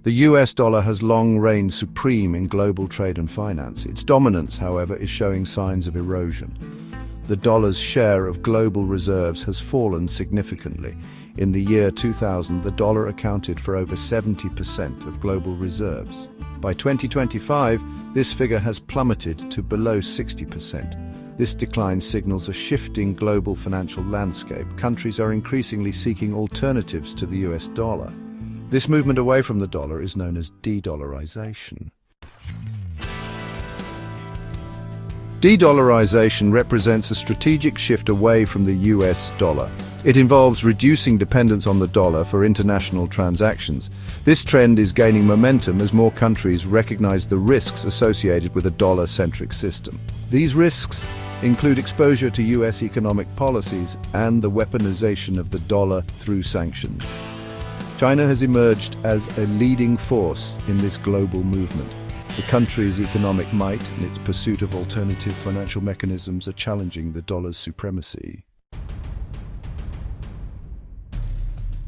The US dollar has long reigned supreme in global trade and finance. Its dominance, however, is showing signs of erosion. The dollar's share of global reserves has fallen significantly. In the year 2000, the dollar accounted for over 70% of global reserves. By 2025, this figure has plummeted to below 60%. This decline signals a shifting global financial landscape. Countries are increasingly seeking alternatives to the US dollar. This movement away from the dollar is known as de-dollarization. De-dollarization represents a strategic shift away from the US dollar. It involves reducing dependence on the dollar for international transactions. This trend is gaining momentum as more countries recognize the risks associated with a dollar-centric system. These risks include exposure to US economic policies and the weaponization of the dollar through sanctions. China has emerged as a leading force in this global movement. The country's economic might and its pursuit of alternative financial mechanisms are challenging the dollar's supremacy.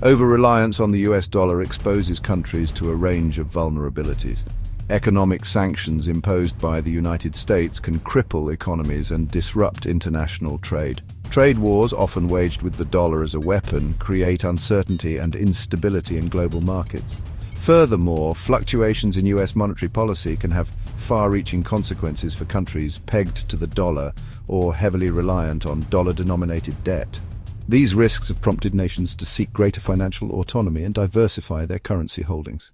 Over-reliance on the US dollar exposes countries to a range of vulnerabilities. Economic sanctions imposed by the United States can cripple economies and disrupt international trade. Trade wars, often waged with the dollar as a weapon, create uncertainty and instability in global markets. Furthermore, fluctuations in US monetary policy can have far-reaching consequences for countries pegged to the dollar or heavily reliant on dollar-denominated debt. These risks have prompted nations to seek greater financial autonomy and diversify their currency holdings.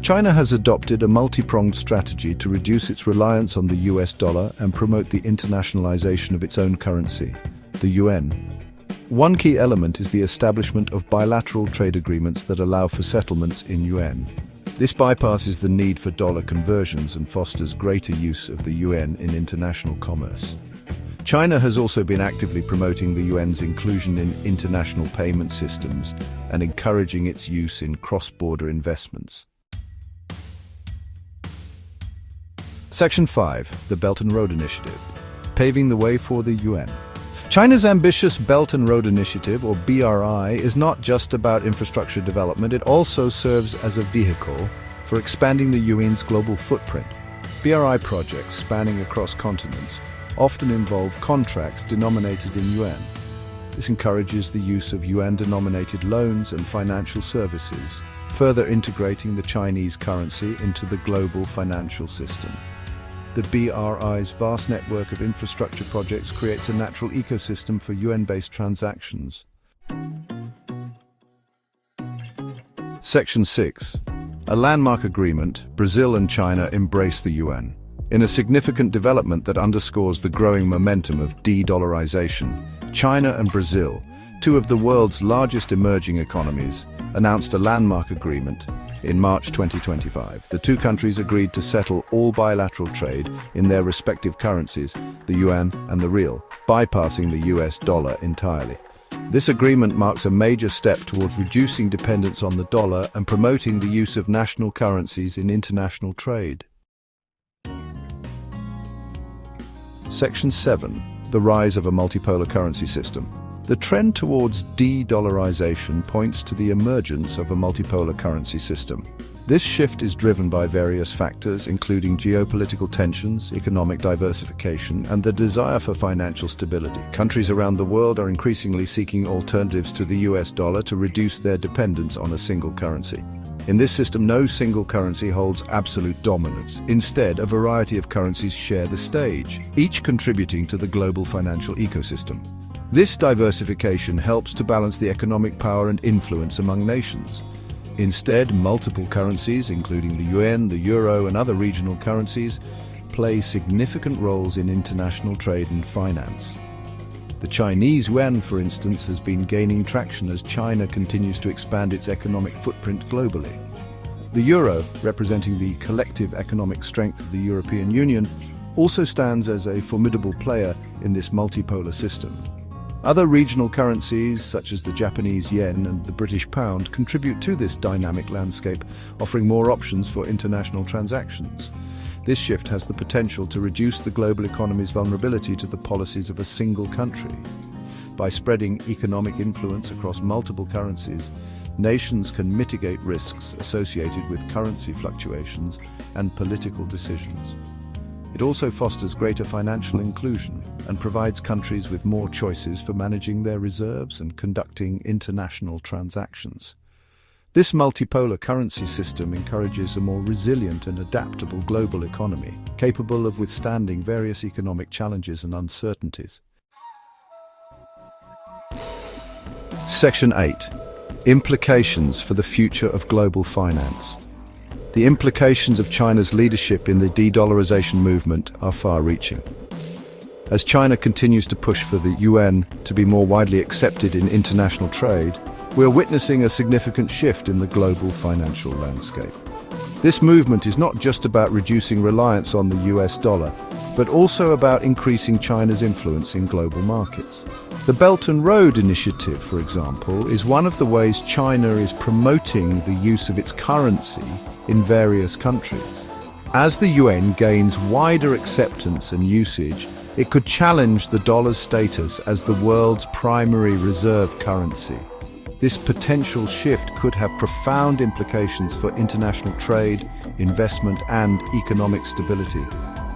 China has adopted a multi-pronged strategy to reduce its reliance on the US dollar and promote the internationalization of its own currency, the yuan. One key element is the establishment of bilateral trade agreements that allow for settlements in yuan. This bypasses the need for dollar conversions and fosters greater use of the yuan in international commerce. China has also been actively promoting the yuan's inclusion in international payment systems and encouraging its use in cross-border investments. Section 5. The Belt and Road Initiative. Paving the way for the yuan. China's ambitious Belt and Road Initiative, or BRI, is not just about infrastructure development, it also serves as a vehicle for expanding the yuan's global footprint. BRI projects spanning across continents often involve contracts denominated in yuan. This encourages the use of yuan-denominated loans and financial services, further integrating the Chinese currency into the global financial system. The BRI's vast network of infrastructure projects creates a natural ecosystem for yuan-based transactions. Section 6. A landmark agreement, Brazil and China embrace the yuan. In a significant development that underscores the growing momentum of de-dollarization, China and Brazil, two of the world's largest emerging economies, announced a landmark agreement in March 2025. The two countries agreed to settle all bilateral trade in their respective currencies, the yuan and the real, bypassing the US dollar entirely. This agreement marks a major step towards reducing dependence on the dollar and promoting the use of national currencies in international trade. Section 7. The rise of a multipolar currency system. The trend towards de-dollarization points to the emergence of a multipolar currency system. This shift is driven by various factors, including geopolitical tensions, economic diversification, and the desire for financial stability. Countries around the world are increasingly seeking alternatives to the US dollar to reduce their dependence on a single currency. In this system, no single currency holds absolute dominance. Instead, a variety of currencies share the stage, each contributing to the global financial ecosystem. This diversification helps to balance the economic power and influence among nations. Instead, multiple currencies, including the yuan, the euro, and other regional currencies, play significant roles in international trade and finance. The Chinese yuan, for instance, has been gaining traction as China continues to expand its economic footprint globally. The euro, representing the collective economic strength of the European Union, also stands as a formidable player in this multipolar system. Other regional currencies, such as the Japanese yen and the British pound, contribute to this dynamic landscape, offering more options for international transactions. This shift has the potential to reduce the global economy's vulnerability to the policies of a single country. By spreading economic influence across multiple currencies, nations can mitigate risks associated with currency fluctuations and political decisions. It also fosters greater financial inclusion and provides countries with more choices for managing their reserves and conducting international transactions. This multipolar currency system encourages a more resilient and adaptable global economy, capable of withstanding various economic challenges and uncertainties. Section 8. Implications for the future of global finance. The implications of China's leadership in the de-dollarization movement are far-reaching. As China continues to push for the yuan to be more widely accepted in international trade, we are witnessing a significant shift in the global financial landscape. This movement is not just about reducing reliance on the US dollar, but also about increasing China's influence in global markets. The Belt and Road Initiative, for example, is one of the ways China is promoting the use of its currency in various countries. As the yuan gains wider acceptance and usage, it could challenge the dollar's status as the world's primary reserve currency. This potential shift could have profound implications for international trade, investment, and economic stability.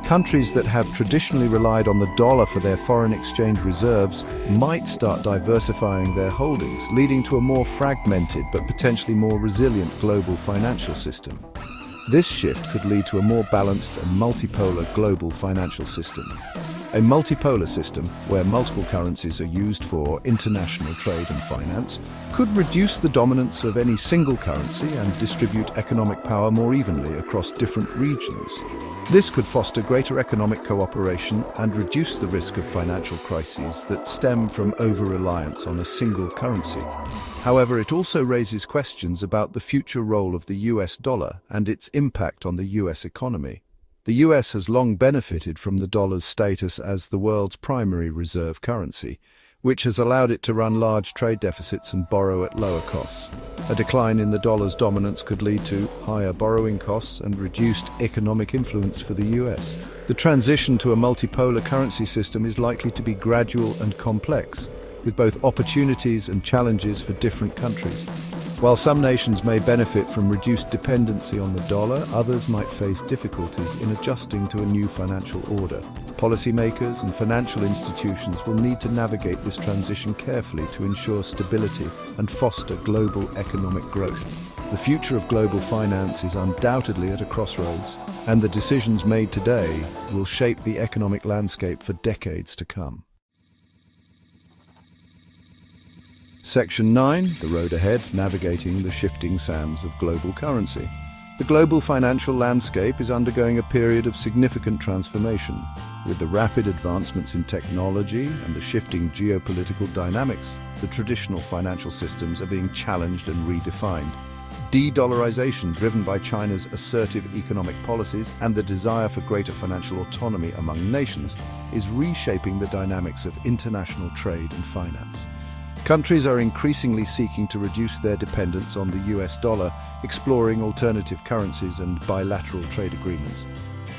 Countries that have traditionally relied on the dollar for their foreign exchange reserves might start diversifying their holdings, leading to a more fragmented but potentially more resilient global financial system. This shift could lead to a more balanced and multipolar global financial system. A multipolar system, where multiple currencies are used for international trade and finance, could reduce the dominance of any single currency and distribute economic power more evenly across different regions. This could foster greater economic cooperation and reduce the risk of financial crises that stem from over-reliance on a single currency. However, it also raises questions about the future role of the US dollar and its impact on the US economy. The US has long benefited from the dollar's status as the world's primary reserve currency, which has allowed it to run large trade deficits and borrow at lower costs. A decline in the dollar's dominance could lead to higher borrowing costs and reduced economic influence for the US. The transition to a multipolar currency system is likely to be gradual and complex, with both opportunities and challenges for different countries. While some nations may benefit from reduced dependency on the dollar, others might face difficulties in adjusting to a new financial order. Policymakers and financial institutions will need to navigate this transition carefully to ensure stability and foster global economic growth. The future of global finance is undoubtedly at a crossroads, and the decisions made today will shape the economic landscape for decades to come. Section 9, the road ahead, navigating the shifting sands of global currency. The global financial landscape is undergoing a period of significant transformation. With the rapid advancements in technology and the shifting geopolitical dynamics, the traditional financial systems are being challenged and redefined. De-dollarization, driven by China's assertive economic policies and the desire for greater financial autonomy among nations, is reshaping the dynamics of international trade and finance. Countries are increasingly seeking to reduce their dependence on the US dollar, exploring alternative currencies and bilateral trade agreements.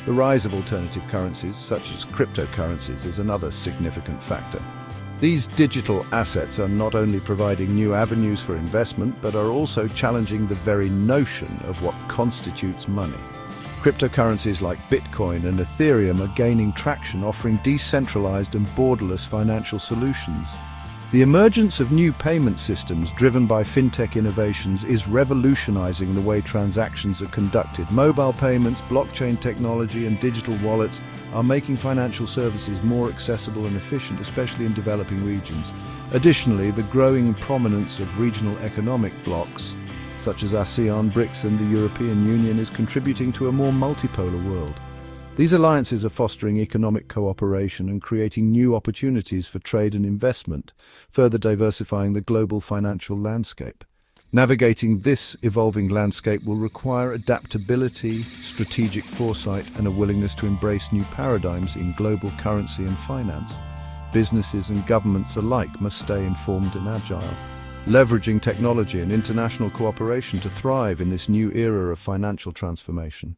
The rise of alternative currencies, such as cryptocurrencies, is another significant factor. These digital assets are not only providing new avenues for investment, but are also challenging the very notion of what constitutes money. Cryptocurrencies like Bitcoin and Ethereum are gaining traction, offering decentralized and borderless financial solutions. The emergence of new payment systems driven by fintech innovations is revolutionizing the way transactions are conducted. Mobile payments, blockchain technology, and digital wallets are making financial services more accessible and efficient, especially in developing regions. Additionally, the growing prominence of regional economic blocs, such as ASEAN, BRICS, and the European Union, is contributing to a more multipolar world. These alliances are fostering economic cooperation and creating new opportunities for trade and investment, further diversifying the global financial landscape. Navigating this evolving landscape will require adaptability, strategic foresight, and a willingness to embrace new paradigms in global currency and finance. Businesses and governments alike must stay informed and agile, leveraging technology and international cooperation to thrive in this new era of financial transformation.